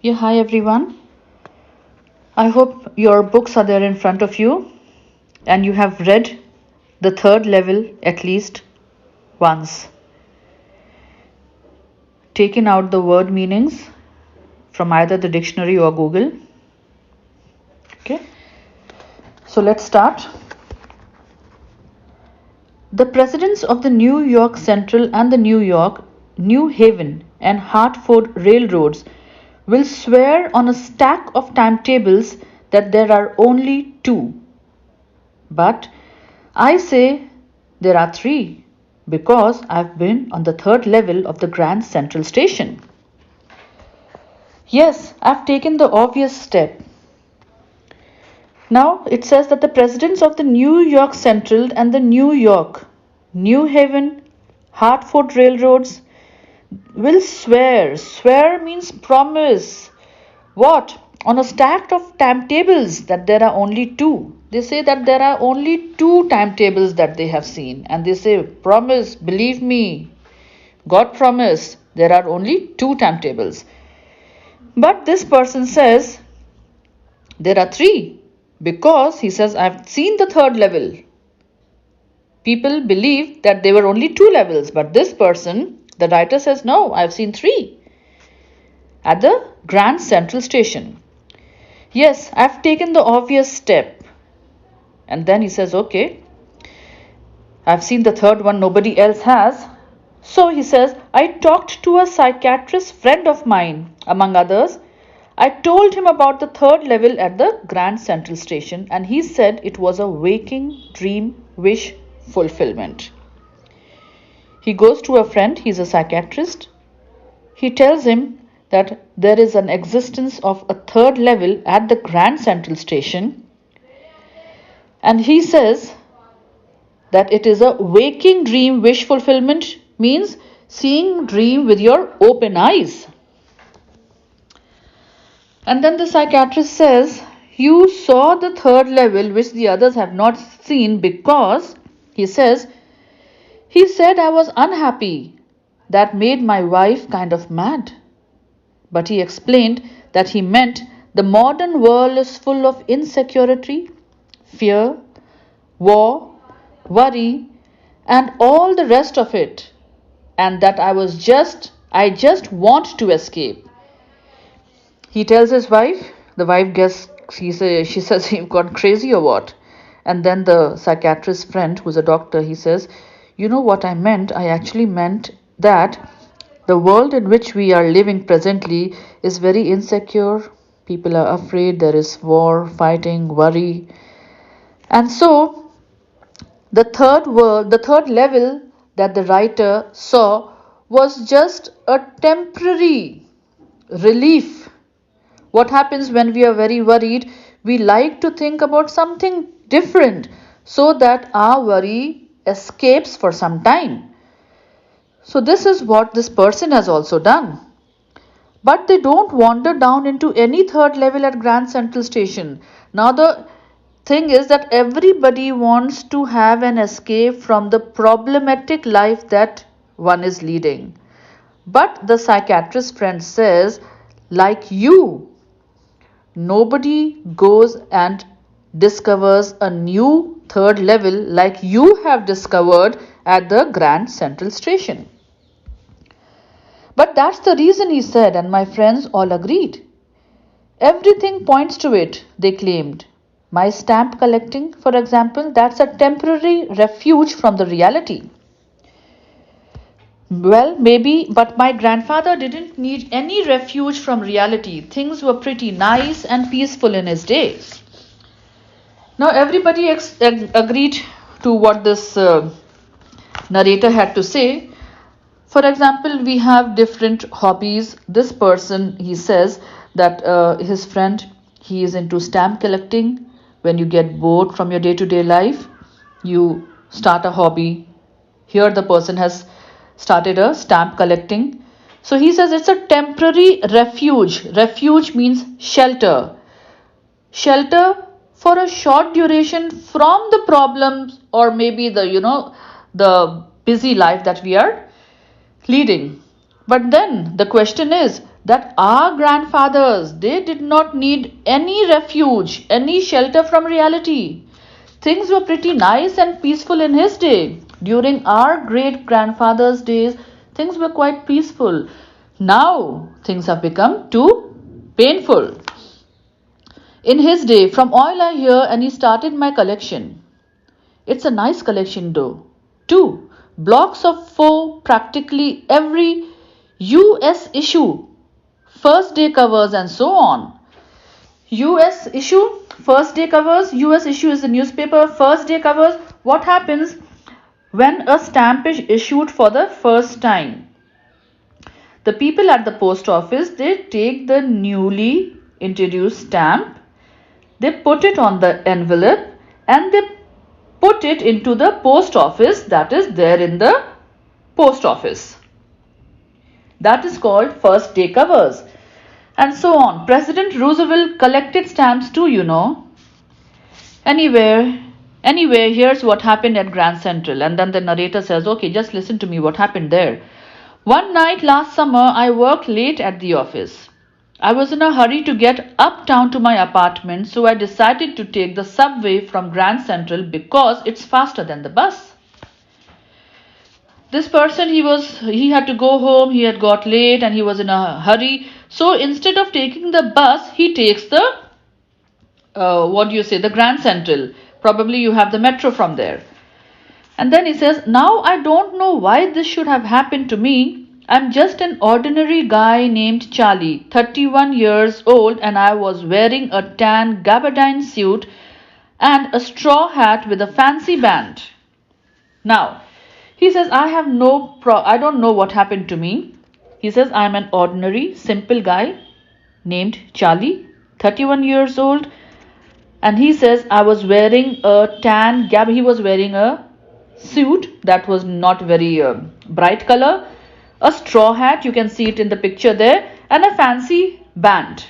Yeah, hi everyone. I hope your books are there in front of you and you have read the third level at least once. Taken out the word meanings from either the dictionary or Google. Okay, so let's start. The presidents of the New York Central and the New York, New Haven, and Hartford railroads will swear on a stack of timetables that there are only two. But I say there are three because I've been on the third level of the Grand Central Station. Yes, I've taken the obvious step. Now it says that the presidents of the New York Central and the New York, New Haven, Hartford railroads will swear. Swear means promise. What? On a stack of timetables that there are only two. They say that there are only two timetables that they have seen. And they say, promise, believe me, God promise, there are only two timetables. But this person says, there are three. Because he says, I've seen the third level. People believe that there were only two levels. But this person, the writer says, no, I've seen three. At the Grand Central Station. Yes, I've taken the obvious step. And then he says, okay, I've seen the third one, nobody else has. So he says, I talked to a psychiatrist friend of mine, among others. I told him about the third level at the Grand Central Station, and he said it was a waking dream wish fulfillment. He goes to a friend, he's a psychiatrist. He tells him that there is an existence of a third level at the Grand Central Station, and he says that it is a waking dream wish fulfillment, means seeing dream with your open eyes. And then the psychiatrist says, you saw the third level which the others have not seen because, he says, he said I was unhappy. That made my wife kind of mad. But he explained that he meant the modern world is full of insecurity, fear, war, worry, and all the rest of it, and that I just want to escape. He tells his wife, the wife guesses, she says, you've gone crazy or what? And then the psychiatrist friend, who's a doctor, he says, you know what I meant? I actually meant that the world in which we are living presently is very insecure. People are afraid, there is war, fighting, worry. And so the third level that the writer saw was just a temporary relief. What happens when we are very worried? We like to think about something different so that our worry escapes for some time. So this is what this person has also done. But they don't wander down into any third level at Grand Central Station. Now the thing is that everybody wants to have an escape from the problematic life that one is leading. But the psychiatrist friend says, like you, nobody goes and discovers a new third level like you have discovered at the Grand Central Station. But that's the reason, he said, and my friends all agreed. Everything points to it, they claimed. My stamp collecting, for example, that's a temporary refuge from the reality. Well, maybe, but my grandfather didn't need any refuge from reality. Things were pretty nice and peaceful in his day. Now, everybody agreed to what this narrator had to say. For example, we have different hobbies. This person, he says that his friend, he is into stamp collecting. When you get bored from your day-to-day life, you start a hobby. Here the person has started a stamp collecting. So he says it's a temporary refuge. Refuge means shelter. Shelter for a short duration from the problems or maybe the busy life that we are leading. But then the question is, that our grandfathers, they did not need any refuge, any shelter from reality. Things were pretty nice and peaceful in his day. During our great grandfather's days, things were quite peaceful. Now, things have become too painful. In his day, from oil I hear, and he started my collection. It's a nice collection though. 2. Blocks of 4, practically every US issue, first day covers, and so on. US issue, first day covers. US issue is the newspaper, first day covers. What happens when a stamp is issued for the first time? The people at the post office, they take the newly introduced stamp, they put it on the envelope, and they put it into the post office that is there in the post office. That is called first day covers. And so on. President Roosevelt collected stamps too, you know. Anyway, here's what happened at Grand Central. And then the narrator says, okay, just listen to me what happened there. One night last summer, I worked late at the office. I was in a hurry to get uptown to my apartment, so I decided to take the subway from Grand Central because it's faster than the bus. This person, he had to go home, he had got late and he was in a hurry. So instead of taking the bus, he takes the, the Grand Central. Probably you have the metro from there. And then he says, now I don't know why this should have happened to me. I'm just an ordinary guy named Charlie, 31 years old, and I was wearing a tan gabardine suit and a straw hat with a fancy band. Now, he says, I don't know what happened to me. He says, I'm an ordinary, simple guy named Charlie, 31 years old. And he says, I was wearing a tan he was wearing a suit that was not very bright color, a straw hat, you can see it in the picture there, and a fancy band.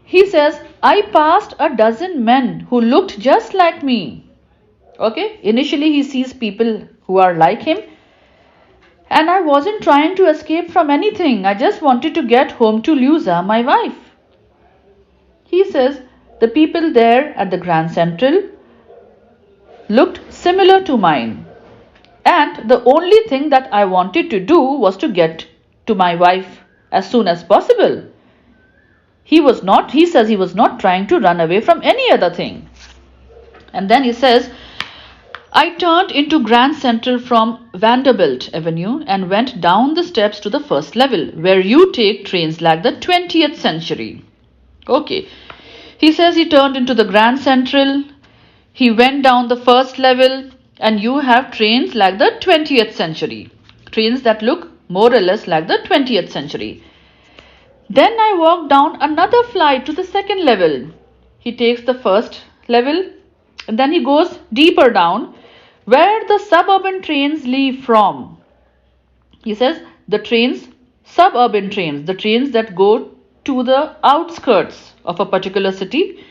He says, I passed a dozen men who looked just like me. Okay, initially he sees people who are like him, and I wasn't trying to escape from anything. I just wanted to get home to Luisa, my wife. He says, the people there at the Grand Central looked similar to mine. And the only thing that I wanted to do was to get to my wife as soon as possible. He says he was not trying to run away from any other thing. And then he says, I turned into Grand Central from Vanderbilt Avenue and went down the steps to the first level, where you take trains like the 20th century. Okay. He says he turned into the Grand Central, he went down the first level, and you have trains like the 20th century. Trains that look more or less like the 20th century. Then I walk down another flight to the second level. He takes the first level, and then he goes deeper down, where the suburban trains leave from. He says suburban trains, the trains that go to the outskirts of a particular city,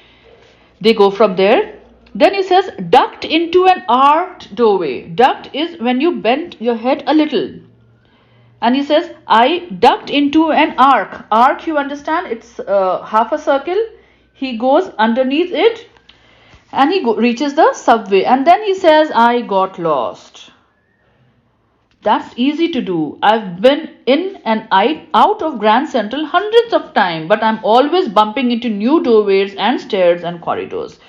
they go from there. Then he says, ducked into an arched doorway. Ducked is when you bend your head a little. And he says, I ducked into an arc. Arc, you understand, it's half a circle. He goes underneath it and he reaches the subway. And then he says, I got lost. That's easy to do. I've been in and out of Grand Central hundreds of times, but I'm always bumping into new doorways and stairs and corridors.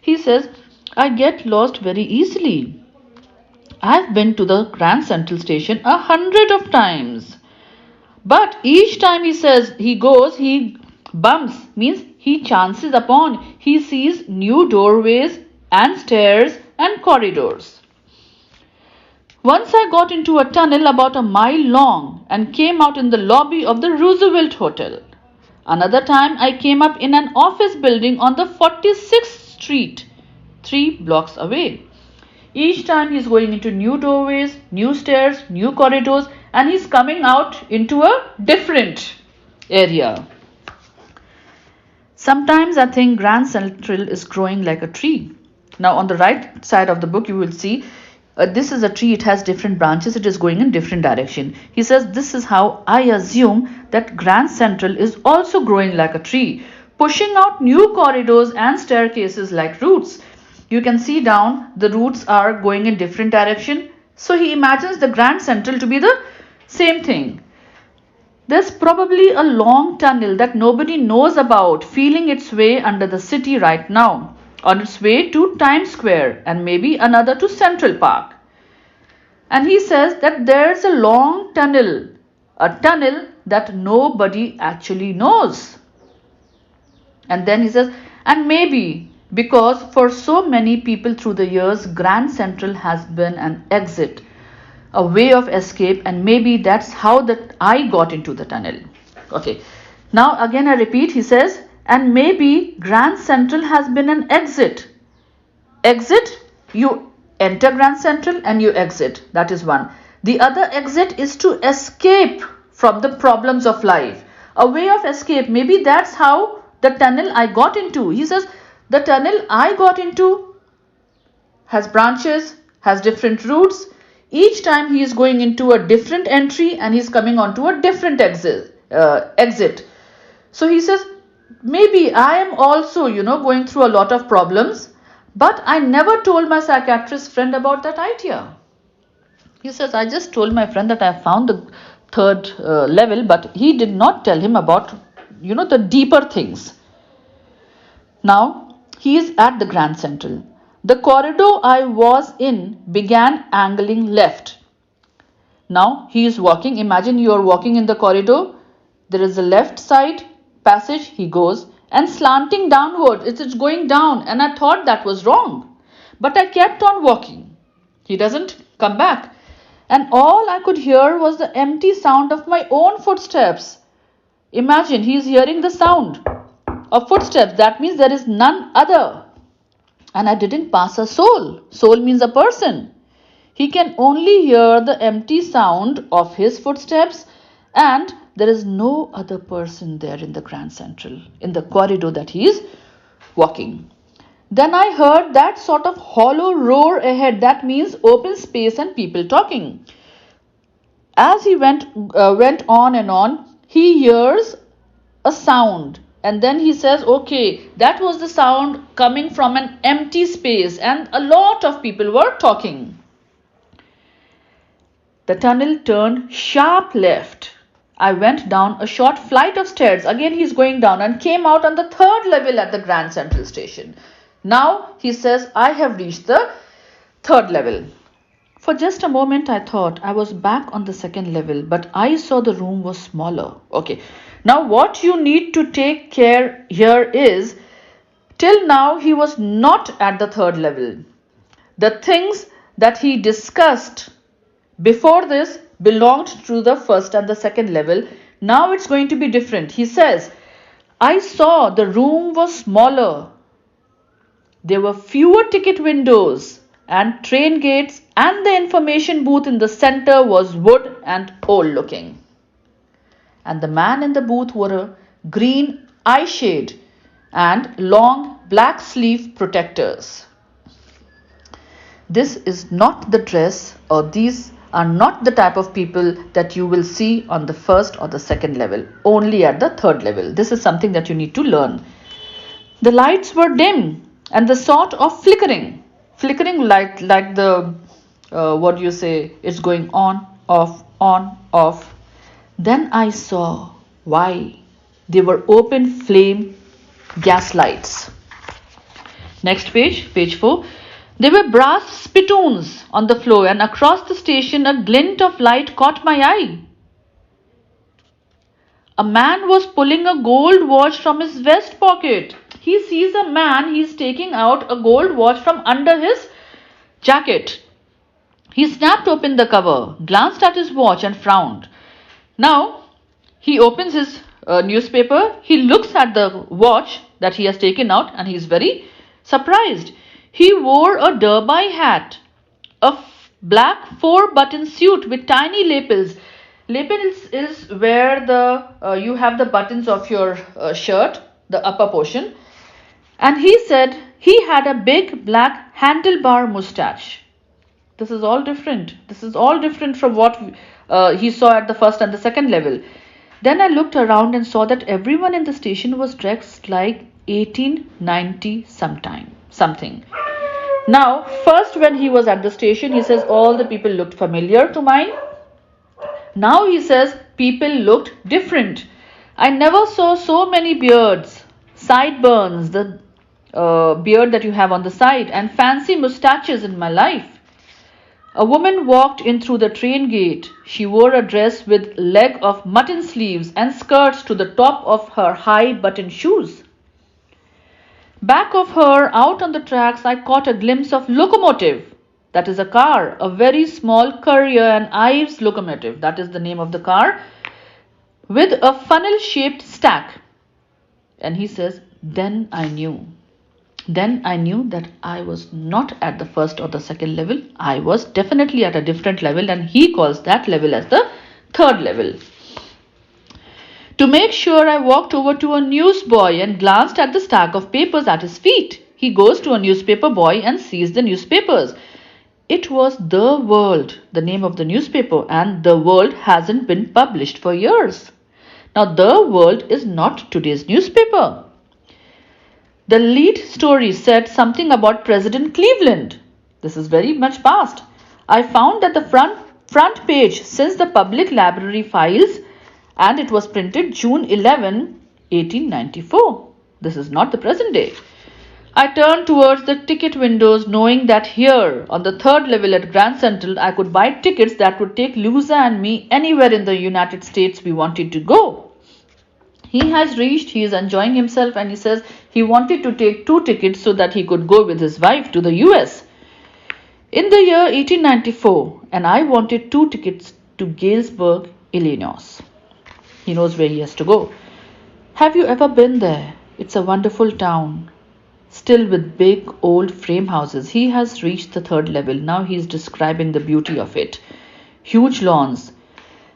He says, I get lost very easily. I've been to the Grand Central Station 100 of times. But each time he says he goes, he bumps, means he chances upon, he sees new doorways and stairs and corridors. Once I got into a tunnel about a mile long and came out in the lobby of the Roosevelt Hotel. Another time I came up in an office building on the 46th Street, 3 blocks away. Each time he's going into new doorways, new stairs, new corridors, and he's coming out into a different area. Sometimes I think Grand Central is growing like a tree. Now on the right side of the book you will see this is a tree, it has different branches, it is going in different direction. He says, this is how I assume that Grand Central is also growing like a tree, pushing out new corridors and staircases like roots. You can see down the roots are going in different direction. So he imagines the Grand Central to be the same thing. There's probably a long tunnel that nobody knows about feeling its way under the city right now, on its way to Times Square and maybe another to Central Park. And he says that there's a long tunnel, a tunnel that nobody actually knows. And then he says, and maybe because for so many people through the years, Grand Central has been an exit, a way of escape, and maybe that's how that I got into the tunnel. Okay, now again I repeat, he says, and maybe Grand Central has been an exit. Exit, you enter Grand Central and you exit, that is one. The other exit is to escape from the problems of life, a way of escape. Maybe that's how the tunnel I got into. He says the tunnel I got into has branches, has different routes. Each time he is going into a different entry and he's coming onto a different exit. So he says, maybe I am also, going through a lot of problems, but I never told my psychiatrist friend about that idea. He says, I just told my friend that I found the third level, but he did not tell him about, the deeper things. Now, he is at the Grand Central. The corridor I was in began angling left. Now he is walking. Imagine you are walking in the corridor. There is a left side passage. He goes and slanting downward. It's going down. And I thought that was wrong. But I kept on walking. He doesn't come back. And all I could hear was the empty sound of my own footsteps. Imagine he is hearing the sound of footsteps. That means there is none other. And I didn't pass a soul. Soul means a person. He can only hear the empty sound of his footsteps, and there is no other person there in the Grand Central, in the corridor that he is walking. Then I heard that sort of hollow roar ahead. That means open space and people talking. As he went on and on, he hears a sound. And then he says, okay, that was the sound coming from an empty space and a lot of people were talking. The tunnel turned sharp left. I went down a short flight of stairs. Again, he's going down and came out on the third level at the Grand Central Station. Now, he says, I have reached the third level. For just a moment, I thought I was back on the second level, but I saw the room was smaller. Okay. Now, what you need to take care here is, till now, he was not at the third level. The things that he discussed before this belonged to the first and the second level. Now it's going to be different. He says, I saw the room was smaller. There were fewer ticket windows and train gates, and the information booth in the center was wood and old looking. And the man in the booth wore a green eye shade and long black sleeve protectors. This is not the dress, or these are not the type of people that you will see on the first or the second level, only at the third level. This is something that you need to learn. The lights were dim and the sort of flickering like the, it's going on, off. Then I saw why. They were open flame gas lights. Next page, page 4. There were brass spittoons on the floor, and across the station a glint of light caught my eye. A man was pulling a gold watch from his vest pocket. He sees a man, he's taking out a gold watch from under his jacket. He snapped open the cover, glanced at his watch and frowned. Now, he opens his newspaper, he looks at the watch that he has taken out, and he is very surprised. He wore a derby hat, a black 4-button suit with tiny lapels. Lapels is where you have the buttons of your shirt, the upper portion. And he said he had a big black handlebar mustache. This is all different. This is all different from what he saw at the first and the second level. Then I looked around and saw that everyone in the station was dressed like 1890 something. Now, first when he was at the station, he says all the people looked familiar to mine. Now he says people looked different. I never saw so many beards, sideburns, the beard that you have on the side, and fancy mustaches in my life. A woman walked in through the train gate. She wore a dress with leg of mutton sleeves and skirts to the top of her high button shoes. Back of her, out on the tracks, I caught a glimpse of locomotive. That is a car, a very small Currier and Ives locomotive. That is the name of the car, with a funnel-shaped stack. And he says, then I knew that I was not at the first or the second level. I was definitely at a different level, and he calls that level as the third level. To make sure, I walked over to a newsboy and glanced at the stack of papers at his feet. He goes to a newspaper boy and sees the newspapers. It was The World, the name of the newspaper, and The World hasn't been published for years. Now, The World is not today's newspaper. The lead story said something about President Cleveland. This is very much past. I found that the front page since the public library files, and it was printed June 11, 1894. This is not the present day. I turned towards the ticket windows, knowing that here on the third level at Grand Central I could buy tickets that would take Lusa and me anywhere in the United States we wanted to go. He has reached, he is enjoying himself, and he says he wanted to take 2 tickets so that he could go with his wife to the US in the year 1894, and I wanted 2 tickets to Galesburg, Illinois. He knows where he has to go. Have you ever been there? It's a wonderful town, still with big old frame houses. He has reached the third level. Now he is describing the beauty of it. Huge lawns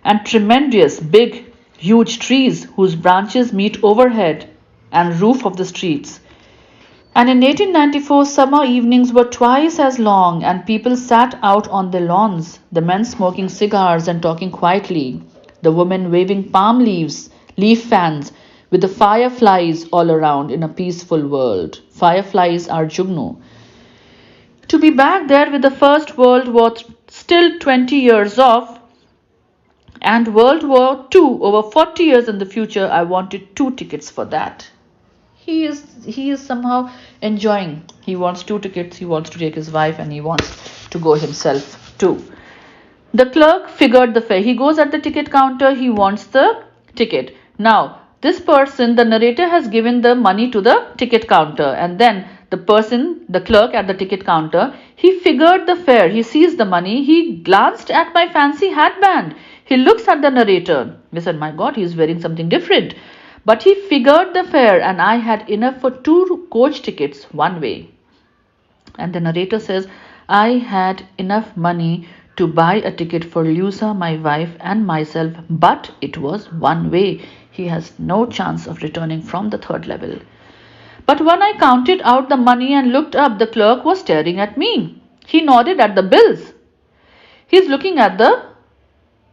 and tremendous big huge trees whose branches meet overhead and roof of the streets. And in 1894, summer evenings were twice as long, and people sat out on the lawns, the men smoking cigars and talking quietly, the women waving palm leaf fans, with the fireflies all around in a peaceful world. Fireflies are Jugnu. To be back there with the First World War still 20 years off, and World War II over 40 years in the future, I wanted 2 tickets for that. He is somehow enjoying. He wants 2 tickets, he wants to take his wife, and he wants to go himself too. The clerk figured the fare. He goes at the ticket counter, he wants the ticket. Now, this person, the narrator, has given the money to the ticket counter, and then the clerk at the ticket counter, he figured the fare. He sees the money, he glanced at my fancy hatband. He looks at the narrator. He said, my God, he is wearing something different. But he figured the fare, and I had enough for 2 coach tickets one way. And the narrator says, I had enough money to buy a ticket for Lusa, my wife, and myself, but it was one way. He has no chance of returning from the third level. But when I counted out the money and looked up, the clerk was staring at me. He nodded at the bills. He's looking at the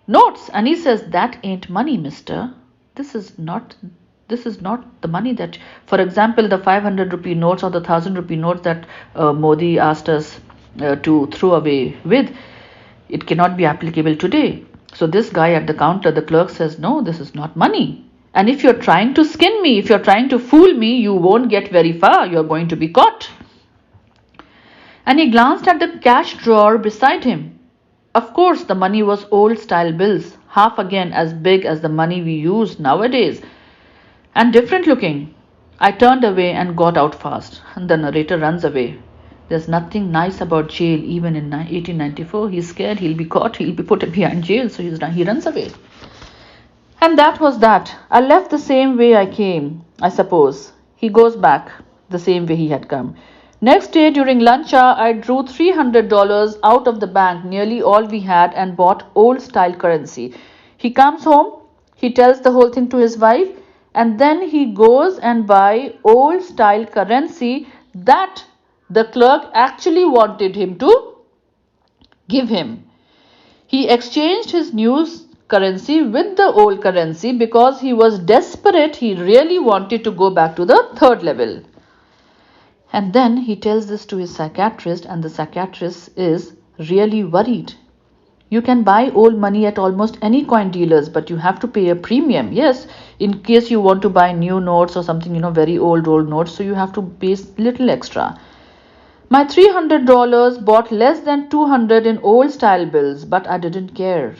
notes, and he says, that ain't money, mister. This is not the money that, for example, the 500 rupee notes or the 1000 rupee notes that Modi asked us to throw away with. It cannot be applicable today. So this guy at the counter, the clerk, says, no, this is not money. And if you're trying to skin me, if you're trying to fool me, you won't get very far. You're going to be caught. And he glanced at the cash drawer beside him. Of course, the money was old-style bills, half again as big as the money we use nowadays, and different looking. I turned away and got out fast, and the narrator runs away. There's nothing nice about jail, even in 1894. He's scared, he'll be caught, he'll be put behind jail, so he runs away. And that was that. I left the same way I came, I suppose. He goes back the same way he had come. Next day during lunch hour, I drew $300 out of the bank, nearly all we had, and bought old-style currency. He comes home, he tells the whole thing to his wife, and then he goes and buy old-style currency that the clerk actually wanted him to give him. He exchanged his new currency with the old currency because he was desperate. He really wanted to go back to the third level. And then he tells this to his psychiatrist, and the psychiatrist is really worried. You can buy old money at almost any coin dealers, but you have to pay a premium. Yes, in case you want to buy new notes or something, very old notes, so you have to pay little extra. My $300 bought less than 200 in old style bills, but I didn't care.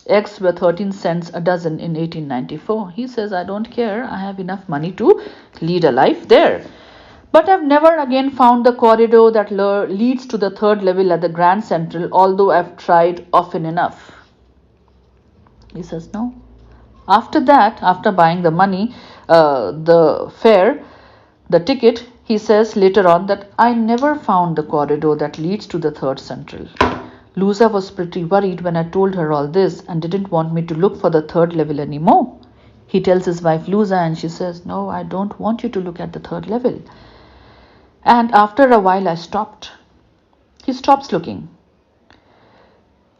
Eggs were 13 cents a dozen in 1894. He says, I don't care. I have enough money to lead a life there. But I've never again found the corridor that leads to the third level at the Grand Central, although I've tried often enough. He says, no. After that, after buying the money, the fare, the ticket, he says later on that I never found the corridor that leads to the third central. Lusa was pretty worried when I told her all this and didn't want me to look for the third level anymore. He tells his wife Lusa and she says, no, I don't want you to look at the third level. And after a while I stopped. He stops looking.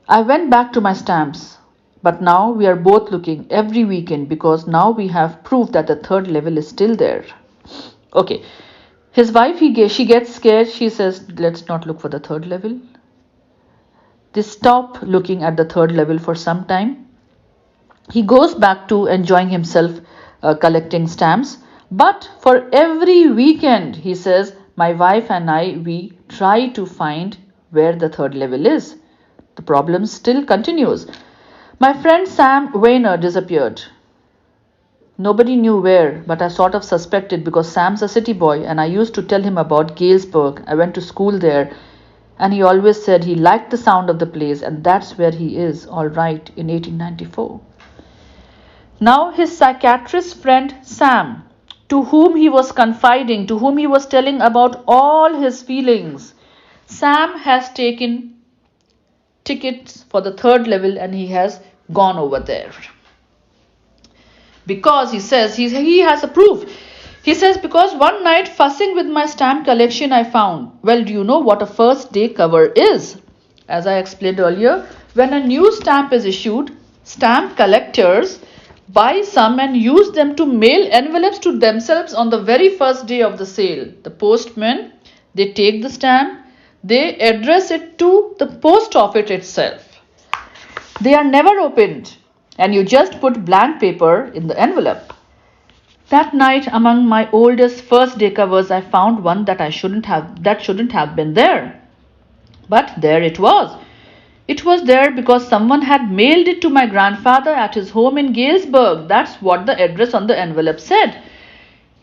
I went back to my stamps, but now we are both looking every weekend because now we have proof that the third level is still there. Okay. His wife, she gets scared. She says, let's not look for the third level. They stop looking at the third level for some time. He goes back to enjoying himself collecting stamps. But for every weekend, he says, my wife and I, we try to find where the third level is. The problem still continues. My friend Sam Weiner disappeared. Nobody knew where, but I sort of suspected because Sam's a city boy and I used to tell him about Galesburg. I went to school there and he always said he liked the sound of the place and that's where he is, all right, in 1894. Now his psychiatrist friend Sam, to whom he was confiding, to whom he was telling about all his feelings, Sam has taken tickets for the third level and he has gone over there. Because he says he has a proof. He says, because one night fussing with my stamp collection I found. Well, do you know what a first day cover is? As I explained earlier, when a new stamp is issued, stamp collectors buy some and use them to mail envelopes to themselves on the very first day of the sale. The postmen, they take the stamp, they address it to the post office itself. They are never opened and you just put blank paper in the envelope. That night, among my oldest first day covers, I found one that shouldn't have been there. But there it was. It was there because someone had mailed it to my grandfather at his home in Galesburg. That's what the address on the envelope said.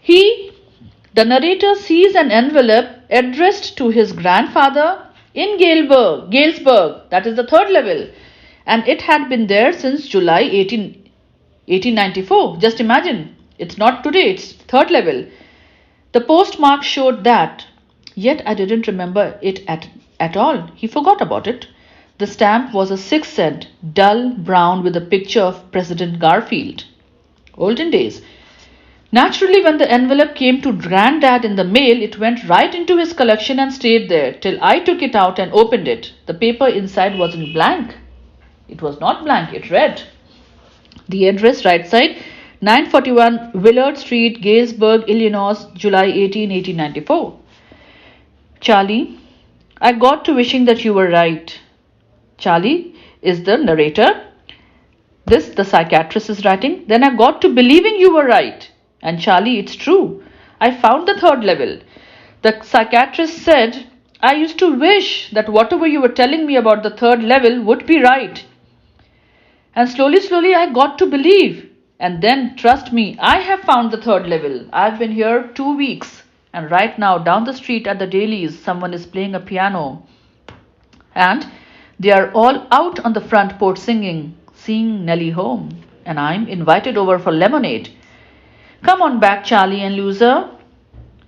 The narrator sees an envelope addressed to his grandfather in Galesburg, that is the third level. And it had been there since July 1894. Just imagine, it's not today, it's third level. The postmark showed that, yet I didn't remember it at all. He forgot about it. The stamp was a 6-cent, dull brown with a picture of President Garfield. Olden days. Naturally, when the envelope came to Granddad in the mail, it went right into his collection and stayed there till I took it out and opened it. The paper inside wasn't blank. It was not blank, it read. The address, right side, 941 Willard Street, Galesburg, Illinois, July 18, 1894. Charlie, I got to wishing that you were right. Charlie is the narrator. This, the psychiatrist is writing. Then I got to believing you were right. And Charlie, it's true. I found the third level. The psychiatrist said, I used to wish that whatever you were telling me about the third level would be right. And slowly I got to believe. And then, trust me, I have found the third level. I've been here 2 weeks. And right now, down the street at the Dailies, someone is playing a piano. And they are all out on the front porch singing Nellie home. And I'm invited over for lemonade. Come on back, Charlie and Loser.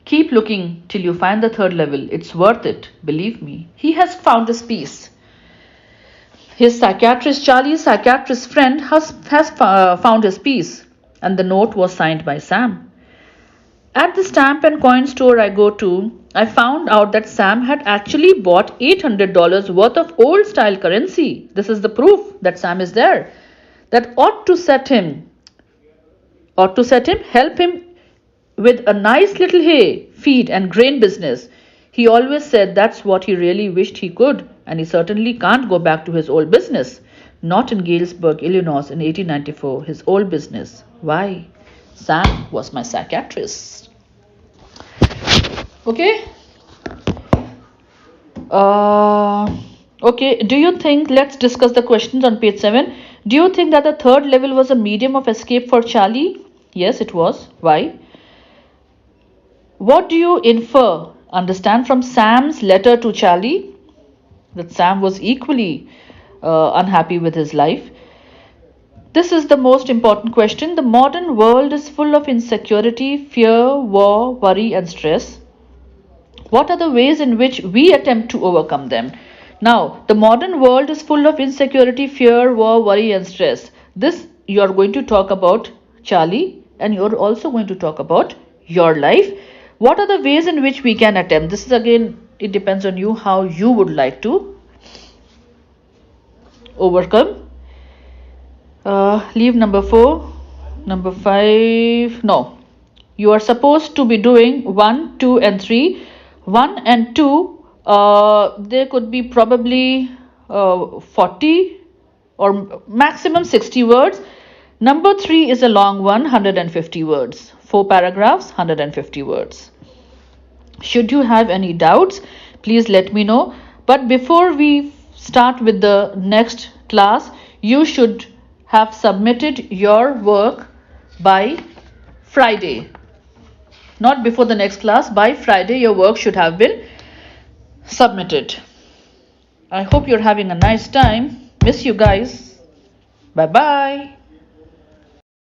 Keep looking till you find the third level. It's worth it, believe me. He has found his peace. Charlie's psychiatrist friend has found his peace. And the note was signed by Sam. At the stamp and coin store I go to, I found out that Sam had actually bought $800 worth of old style currency. This is the proof that Sam is there. That help him with a nice little hay, feed, and grain business. He always said that's what he really wished he could, and he certainly can't go back to his old business. Not in Galesburg, Illinois in 1894, his old business. Why? Sam was my psychiatrist. Okay? Okay, do you think, let's discuss the questions on page 7. Do you think that the third level was a medium of escape for Charlie? Yes, it was. Why? What do you understand from Sam's letter to Charlie? That Sam was equally unhappy with his life. This is the most important question. The modern world is full of insecurity, fear, war, worry, and stress. What are the ways in which we attempt to overcome them? Now, the modern world is full of insecurity, fear, war, worry, and stress. This you are going to talk about Charlie, and you're also going to talk about your life. What are the ways in which we can attempt? This is again, it depends on you how you would like to overcome. Leave number 4. Number 5. No. You are supposed to be doing 1, 2, and 3. 1 and 2, there could be probably 40 or maximum 60 words. Number 3 is a long one, 150 words. 4 paragraphs, 150 words. Should you have any doubts, please let me know. But before we start with the next class, you should have submitted your work by Friday. Not before the next class, by Friday your work should have been submitted. I hope you're having a nice time. Miss you guys. Bye bye.